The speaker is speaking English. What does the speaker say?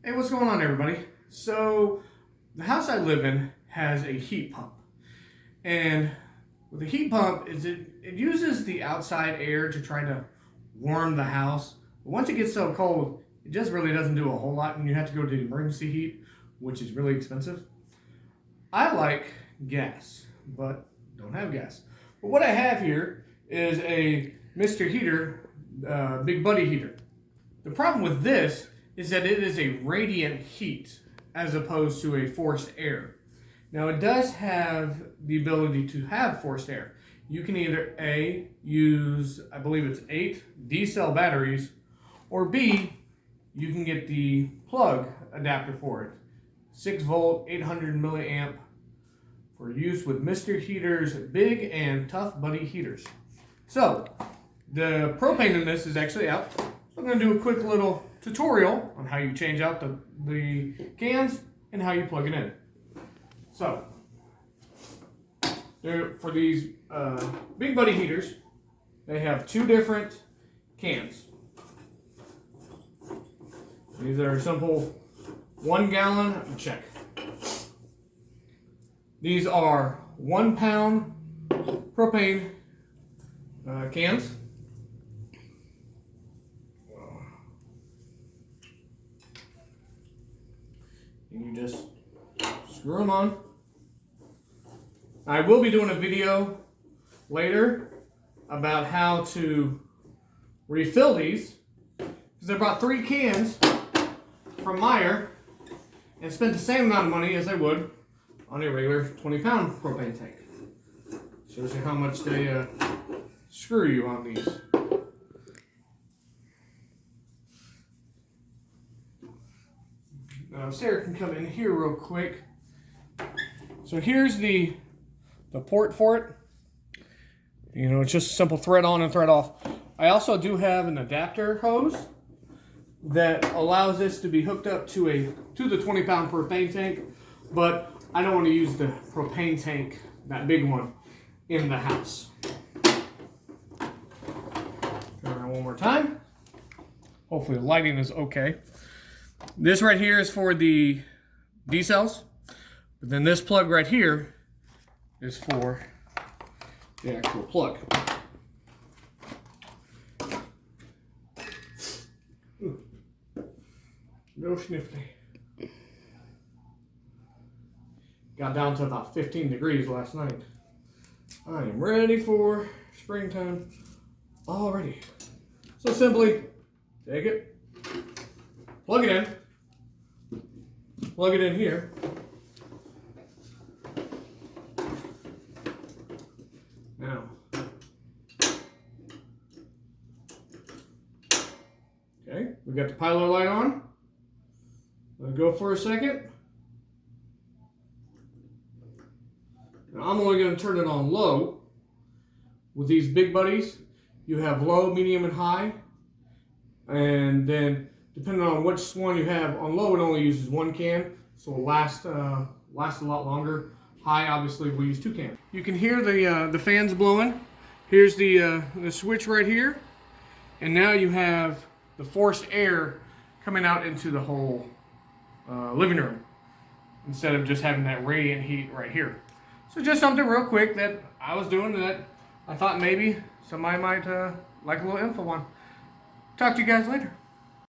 Hey, what's going on, everybody? So, the house I live in has a heat pump. And with the heat pump, it uses the outside air to try to warm the house. But once it gets so cold, it just really doesn't do a whole lot, and you have to go to emergency heat, which is really expensive. I like gas, but don't have gas. But what I have here is a Mr. Heater, Big Buddy heater. The problem with this is that it is a radiant heat as opposed to a forced air. Now it does have the ability to have forced air. You can either A, use, I believe it's 8 D-cell batteries, or B, you can get the plug adapter for it. 6 volt, 800 milliamp for use with Mr. Heater's Big and Tough Buddy heaters. So, the propane in this is actually out. So I'm going to do a quick little tutorial on how you change out the cans and how you plug it in. So, for these Big Buddy heaters, they have 2 different cans. These are simple 1 gallon, check. These are 1 pound propane cans. And you just screw them on. I will be doing a video later about how to refill these, because I bought 3 cans from Meijer and spent the same amount of money as I would on a regular 20-pound propane tank. Shows you how much they screw you on these. Now Sarah can come in here real quick. So here's the port for it. You know, it's just a simple thread on and thread off. I also do have an adapter hose that allows this to be hooked up to the 20-pound propane tank, but I don't want to use the propane tank, that big one, in the house. Turn around one more time. Hopefully the lighting is okay. This right here is for the D-cells, but then this plug right here is for the actual plug. Ooh. No sniffly. Got down to about 15 degrees last night. I am ready for springtime already. So simply take it, plug it in here. Now, okay, we got the pilot light on. Let it go for a second. Now I'm only going to turn it on low. With these Big Buddies, you have low, medium, and high. And then, depending on which one you have on low, it only uses 1 can, so it'll last a lot longer. High, obviously, we use 2 cans. You can hear the fans blowing. Here's the switch right here, and now you have the forced air coming out into the whole living room instead of just having that radiant heat right here. So just something real quick that I was doing that I thought maybe somebody might like a little info on. Talk to you guys later.